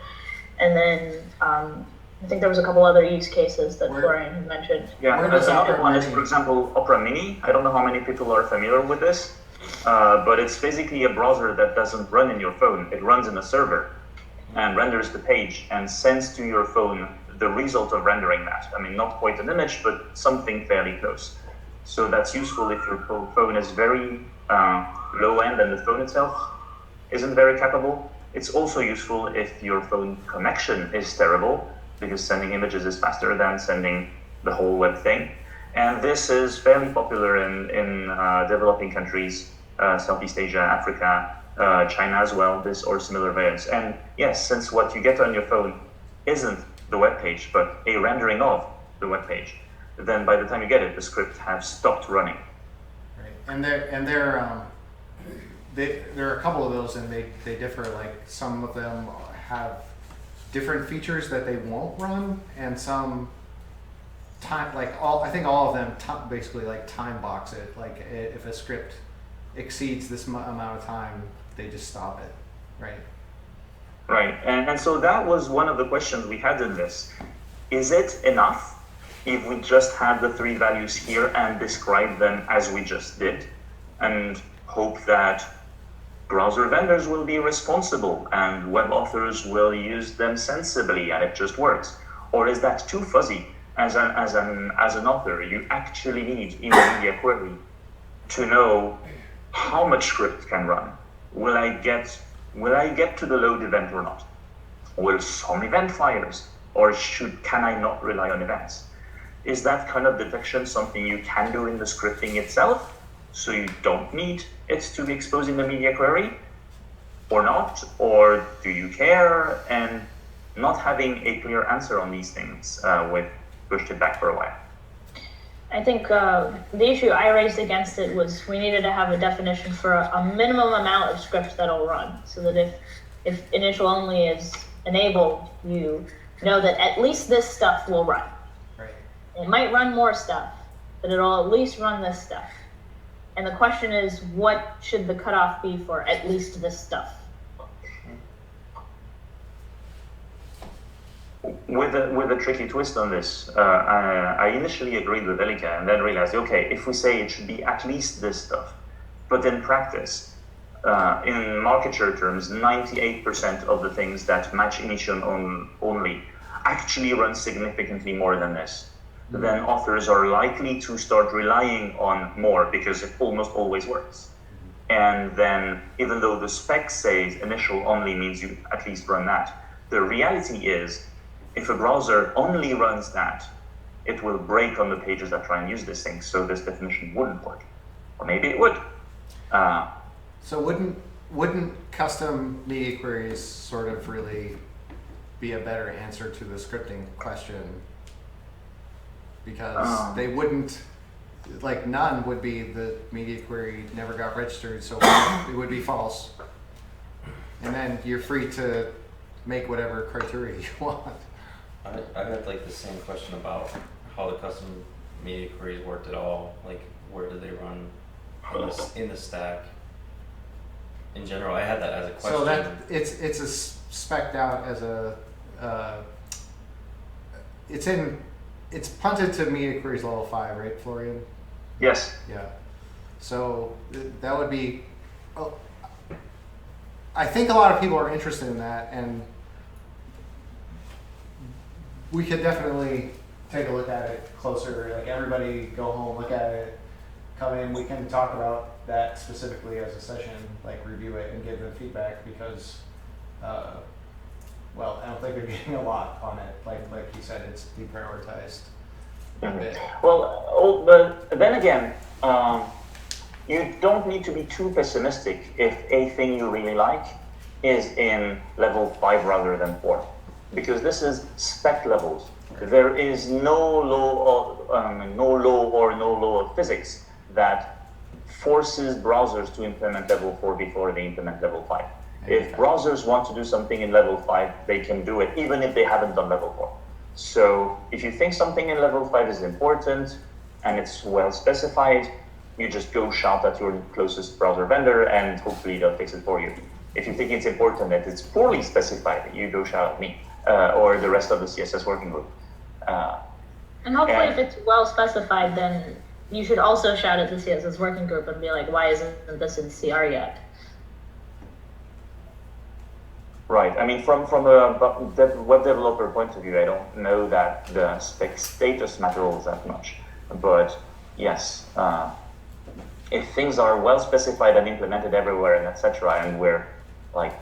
And then I think there was a couple other use cases that Florian had mentioned. Yeah, there's another one is, for example, Opera Mini. I don't know how many people are familiar with this, but it's basically a browser that doesn't run in your phone. It runs in a server and renders the page and sends to your phone the result of rendering that. I mean, not quite an image, but something fairly close. So that's useful if your phone is very low end and the phone itself isn't very capable. It's also useful if your phone connection is terrible, because sending images is faster than sending the whole web thing. And this is fairly popular in developing countries, Southeast Asia, Africa, China as well, this or similar variants. And yes, since what you get on your phone isn't the web page, but a rendering of the web page, then by the time you get it, the script has stopped running. Right, and there are a couple of those, and they differ. Like some of them have different features that they won't run, and some time, like I think all of them basically like time box it. Like if a script exceeds this amount of time, they just stop it, right? Right, and so that was one of the questions we had in this. Is it enough if we just have the three values here and describe them as we just did, and hope that browser vendors will be responsible and web authors will use them sensibly and it just works? Or is that too fuzzy? As an author, you actually need in the media query to know how much script can run. Will I get to the load event or not? Will some event fires, or can I not rely on events? Is that kind of detection something you can do in the scripting itself, so you don't need it to be exposed in the media query, or not? Or do you care? And not having a clear answer on these things, we've pushed it back for a while. I think the issue I raised against it was we needed to have a definition for a minimum amount of scripts that'll run, so that if initial only is enabled, you know that at least this stuff will run. Right. It might run more stuff, but it'll at least run this stuff. And the question is, what should the cutoff be for at least this stuff? With a tricky twist on this, I initially agreed with Elika and then realized, okay, if we say it should be at least this stuff, but in practice, in marketer terms, 98% of the things that match initial only actually run significantly more than this. Mm-hmm. Then authors are likely to start relying on more because it almost always works. Mm-hmm. And then, even though the spec says initial only means you at least run that, the reality is, if a browser only runs that, it will break on the pages that try and use this thing, so this definition wouldn't work. Or maybe it would. So wouldn't custom media queries sort of really be a better answer to the scripting question? Because they wouldn't, like none would be the media query never got registered, so it would be false. And then you're free to make whatever criteria you want. I had like the same question about how the custom media queries worked at all. Like, where do they run in the stack? In general, I had that as a question. So that it's a spec'd out as a it's punted to media queries level 5, right, Florian? Yes. Yeah. So that would be. Oh, I think a lot of people are interested in that, and we could definitely take a look at it closer. Like everybody, go home, look at it, come in, we can talk about that specifically as a session, like review it and give them feedback because, well, I don't think they're getting a lot on it. Like you said, it's deprioritized a bit. Well, but then again, you don't need to be too pessimistic if a thing you really like is in level 5 rather than 4, because this is spec levels. There is no law of physics that forces browsers to implement level 4 before they implement level 5. If browsers want to do something in level 5, they can do it even if they haven't done level 4. So if you think something in level 5 is important and it's well specified, you just go shout at your closest browser vendor and hopefully they'll fix it for you. If you think it's important that it's poorly specified, you go shout at me or the rest of the CSS Working Group. And hopefully if it's well specified, then you should also shout at the CSS Working Group and be like, why isn't this in CR yet? Right. I mean, from a web developer point of view, I don't know that the spec status matters that much. But yes, if things are well specified and implemented everywhere and etc., and we're like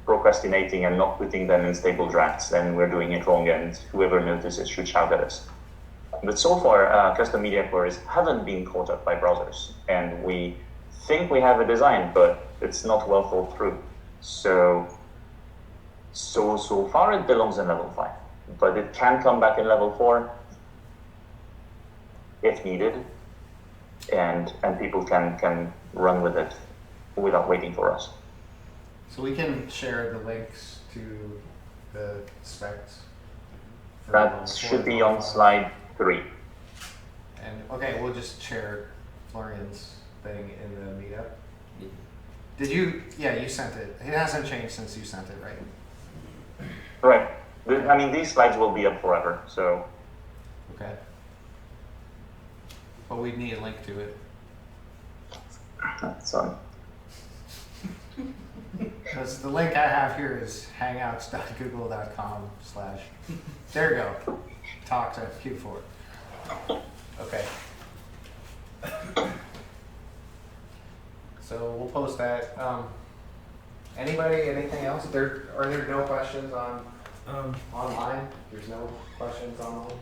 procrastinating and not putting them in stable drafts, then we're doing it wrong, and whoever notices should shout at us. But so far, custom media queries haven't been caught up by browsers, and we think we have a design, but it's not well thought through. So far it belongs in level 5, but it can come back in level 4 if needed, and people can run with it without waiting for us. So we can share the links to the specs. That should be on slide 3. And okay, we'll just share Florian's thing in the meetup. Did you? Yeah, you sent it. It hasn't changed since you sent it, right? Right. I mean, these slides will be up forever, so. Okay. But we'd need a link to it. That's on. Because the link I have here is hangouts.google.com/ there you go. Talk to Q4. Okay. So we'll post that. Anybody, anything else? Are there no questions on online? There's no questions online?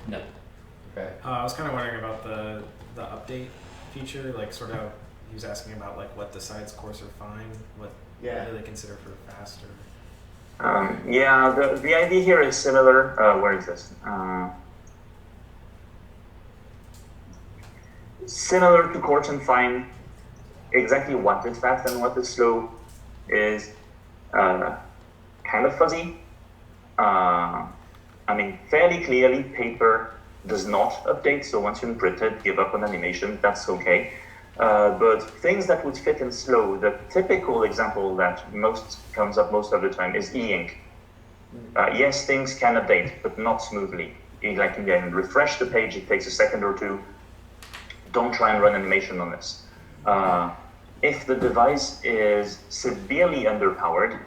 No. Okay. I was kind of wondering about the update feature, like sort of he was asking about like what decides coarse or fine, what do they consider for fast or... Yeah, the idea here is similar. Where is this? Similar to coarse and fine. Exactly what is fast and what is slow is kind of fuzzy. I mean, fairly clearly, paper does not update. So once you print it, give up on animation, that's okay. But things that would fit in slow, the typical example that comes up most of the time is e-ink. Yes, things can update, but not smoothly. Like again, refresh the page, it takes a second or two. Don't try and run animation on this. If the device is severely underpowered,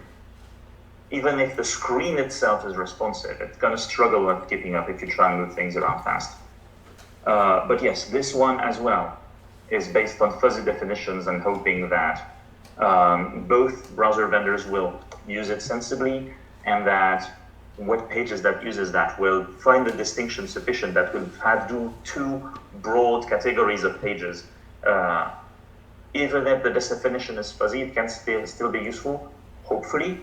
even if the screen itself is responsive, it's going to struggle with keeping up if you try and move things around fast. But yes, this one as well is based on fuzzy definitions and hoping that both browser vendors will use it sensibly and that web pages that uses that will find the distinction sufficient that will do two broad categories of pages. Even if the definition is fuzzy, it can still be useful, hopefully.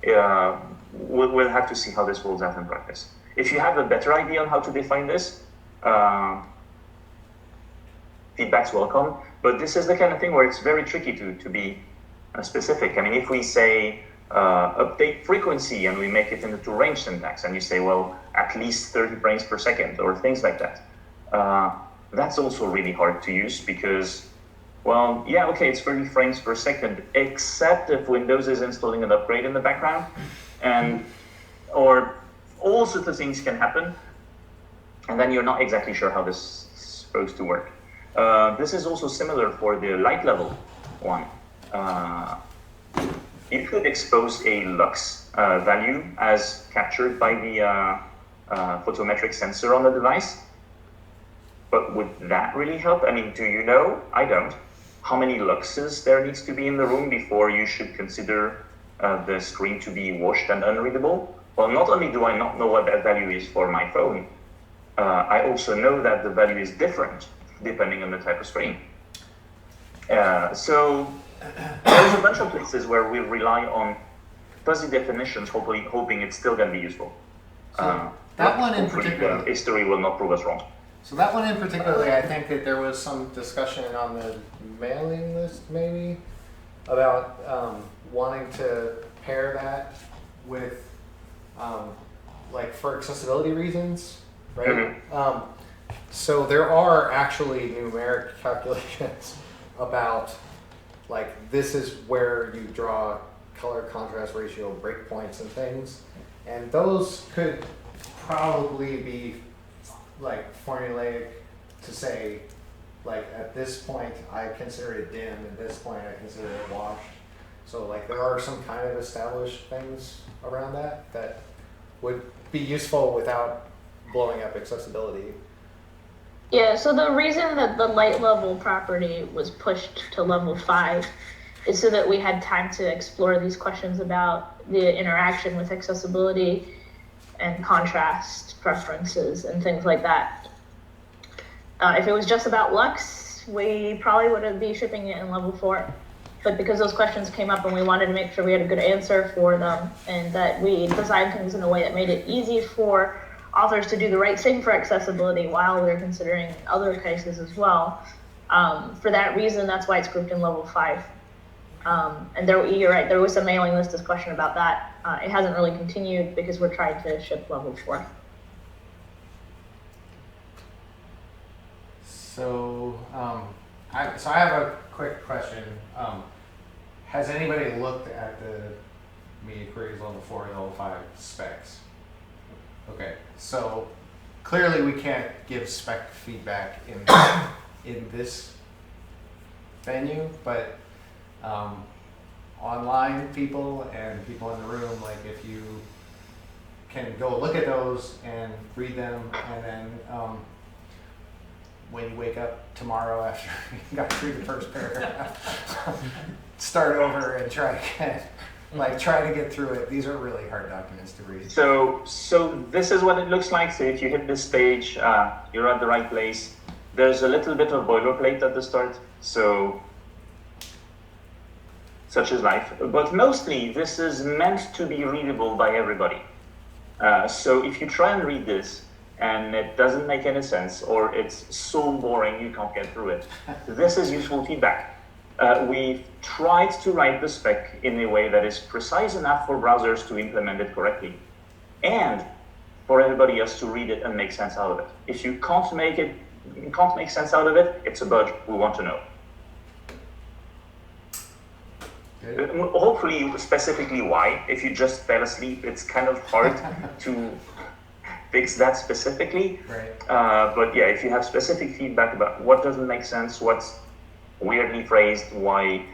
We'll have to see how this rolls out in practice. If you have a better idea on how to define this, feedback's welcome, but this is the kind of thing where it's very tricky to be specific. I mean, if we say update frequency and we make it into range syntax and you say, well, at least 30 frames per second or things like that, that's also really hard to use because, well, yeah, okay, it's 30 frames per second, except if Windows is installing an upgrade in the background, or all sorts of things can happen, and then you're not exactly sure how this is supposed to work. This is also similar for the light level one. You could expose a lux value as captured by the photometric sensor on the device, but would that really help? I mean, do you know? I don't. How many luxes there needs to be in the room before you should consider the screen to be washed and unreadable? Well, not only do I not know what that value is for my phone, I also know that the value is different depending on the type of screen. So there's a bunch of places where we rely on fuzzy definitions, hoping it's still going to be useful. So that one in particular, history will not prove us wrong. So that one in particular, I think that there was some discussion on the mailing list, maybe, about wanting to pair that with, like, for accessibility reasons, right? Mm-hmm. So there are actually numeric calculations about, like, this is where you draw color contrast ratio breakpoints and things, and those could probably be like formulaic to say, like, at this point I consider it dim, at this point I consider it washed. So like there are some kind of established things around that that would be useful without blowing up accessibility. Yeah, so the reason that the light level property was pushed to level 5 is so that we had time to explore these questions about the interaction with accessibility and contrast preferences and things like that. If it was just about Lux, we probably would be shipping it in level 4. But because those questions came up and we wanted to make sure we had a good answer for them and that we designed things in a way that made it easy for authors to do the right thing for accessibility while we were considering other cases as well. For that reason, that's why it's grouped in level 5. And you're right, there was a mailing list discussion about that. It hasn't really continued because we're trying to ship level 4. So, I have a quick question. Has anybody looked at the Media Queries Level 4 and Level 5 specs? Okay, so clearly we can't give spec feedback in this venue, but online people and people in the room, like, if you can go look at those and read them, and then when you wake up tomorrow after you got through the first paragraph, start over and try again. Like, try to get through it. These are really hard documents to read. So this is what it looks like. So if you hit this page, you're at the right place. There's a little bit of boilerplate at the start, so such is life. But mostly, this is meant to be readable by everybody. So if you try and read this, and it doesn't make any sense, or it's so boring you can't get through it, this is useful feedback. We've tried to write the spec in a way that is precise enough for browsers to implement it correctly, and for everybody else to read it and make sense out of it. If you can't make sense out of it, it's a bug. We want to know. Good. Hopefully, specifically why. If you just fell asleep, it's kind of hard to fix that specifically. Right. But yeah, if you have specific feedback about what doesn't make sense, what's weirdly phrased, why,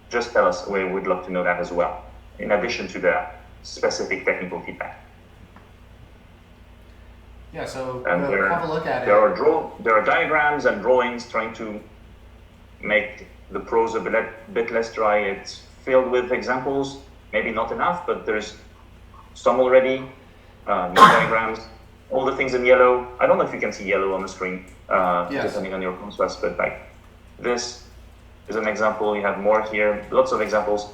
just tell us. We would love to know that as well, in addition to the specific technical feedback. Yeah, so And have a look at it. There are diagrams and drawings trying to make the prose a bit less dry. It's filled with examples, maybe not enough, but there's some already. New diagrams, all the things in yellow. I don't know if you can see yellow on the screen, Yes. depending on your contrast, but like this is an example. You have more here, lots of examples.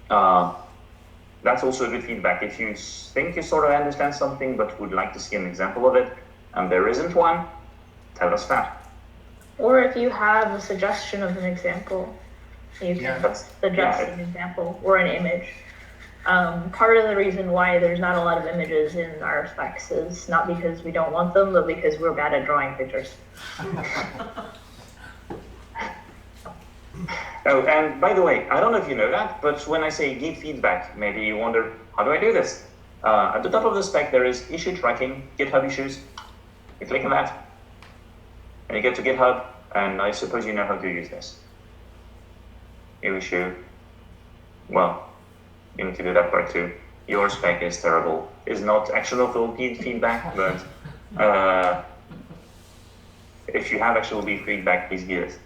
That's also good feedback. If you think you sort of understand something but would like to see an example of it, and there isn't one, tell us that. Or if you have a suggestion of an example, you can suggest an example or an image. Part of the reason why there's not a lot of images in our specs is not because we don't want them, but because we're bad at drawing pictures. Oh, and by the way, I don't know if you know that, but when I say give feedback, maybe you wonder, how do I do this? At the top of the spec, there is issue tracking, GitHub issues. You click on that, and you get to GitHub, and I suppose you know how to use this. New issue. Well, you need to do that part too. Your spec is terrible. It's not actionable feedback, but if you have actually feedback, please give it.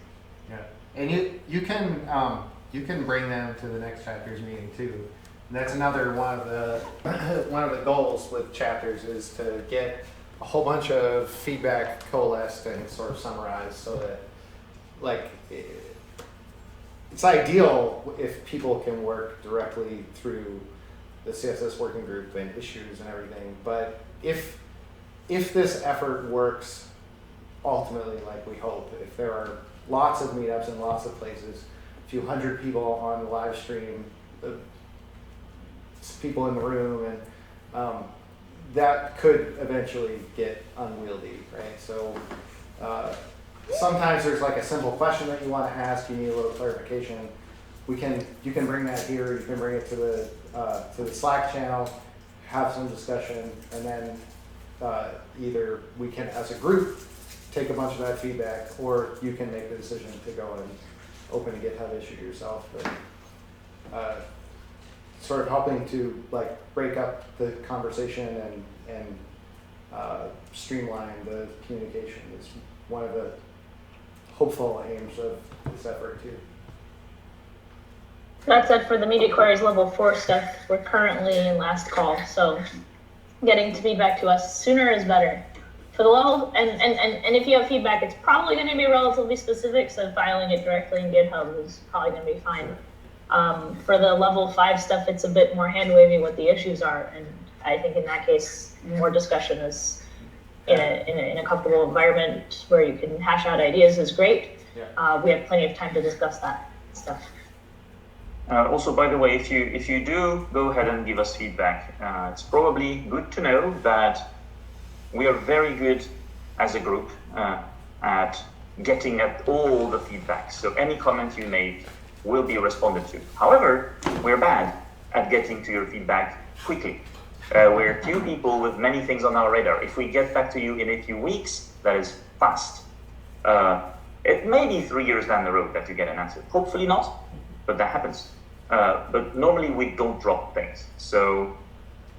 Yeah, and you can bring them to the next chapter's meeting too. And that's another one of the one of the goals with chapters is to get a whole bunch of feedback coalesced and sort of summarized so that, like, it's ideal if people can work directly through the CSS Working Group and issues and everything. But if this effort works ultimately like we hope, if there are lots of meetups in lots of places, a few hundred people on the live stream, people in the room, and that could eventually get unwieldy, right? So sometimes there's like a simple question that you want to ask, you need a little clarification. You can bring that here, you can bring it to the Slack channel, have some discussion, and then either we can, as a group, take a bunch of that feedback, or you can make the decision to go and open a GitHub issue yourself. But sort of helping to like break up the conversation and streamline the communication is one of the hopeful aims of this effort too. That said, for the Media Queries Level 4 stuff, we're currently in last call, so getting feedback to us sooner is better. For the level, and if you have feedback, it's probably going to be relatively specific, so filing it directly in GitHub is probably going to be fine. For the level 5 stuff, it's a bit more hand-wavy what the issues are, and I think in that case, more discussion is in a comfortable environment where you can hash out ideas is great. Yeah. We have plenty of time to discuss that stuff. Also, by the way, if you do go ahead and give us feedback, it's probably good to know that we are very good as a group at getting at all the feedback. So any comment you make will be responded to. However, we're bad at getting to your feedback quickly. We're two people with many things on our radar. If we get back to you in a few weeks, that is fast. It may be 3 years down the road that you get an answer. Hopefully not, but that happens. But normally we don't drop things. So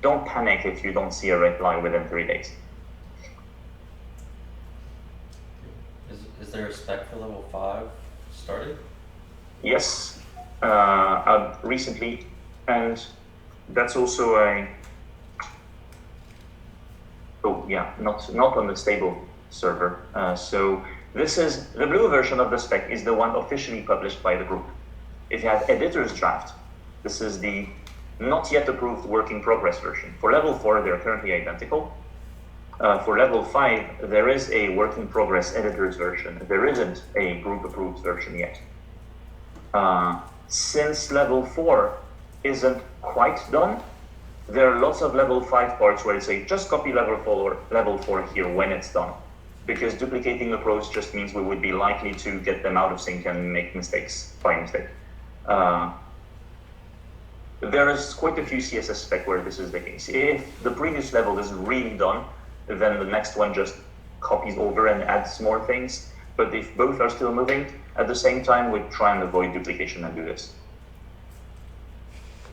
don't panic if you don't see a reply within 3 days. Is there a spec for level 5 started? Yes, recently, and that's also not on the stable server. So this is the blue version of the spec is the one officially published by the group. If you have editor's draft, this is the not yet approved work in progress version. For level 4, they're currently identical. For level 5, there is a work in progress editor's version. There isn't a group approved version yet. Since level 4 isn't quite done, there are lots of level 5 parts where it's a just copy level 4 here when it's done. Because duplicating approach just means we would be likely to get them out of sync and make mistakes by mistake. There is quite a few CSS spec where this is the case. If the previous level is really done, then the next one just copies over and adds more things. But if both are still moving at the same time, we try and avoid duplication and do this.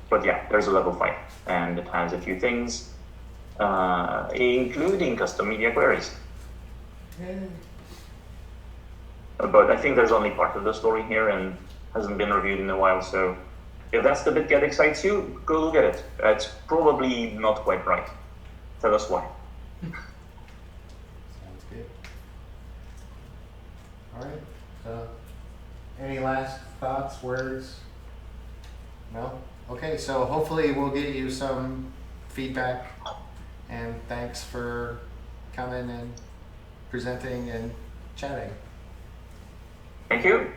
But yeah, there's a level 5, and it has a few things, including custom media queries. But I think there's only part of the story here and hasn't been reviewed in a while, so if that's the bit that excites you, go look at it. It's probably not quite right. Tell us why. Sounds good. All right. So, any last thoughts, words? No? Okay, so hopefully we'll get you some feedback, and thanks for coming and presenting and chatting. Thank you.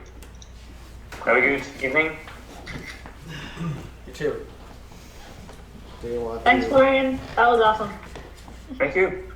Have a good evening. You too. Do you want Thanks, Florian. That was awesome. Thank you.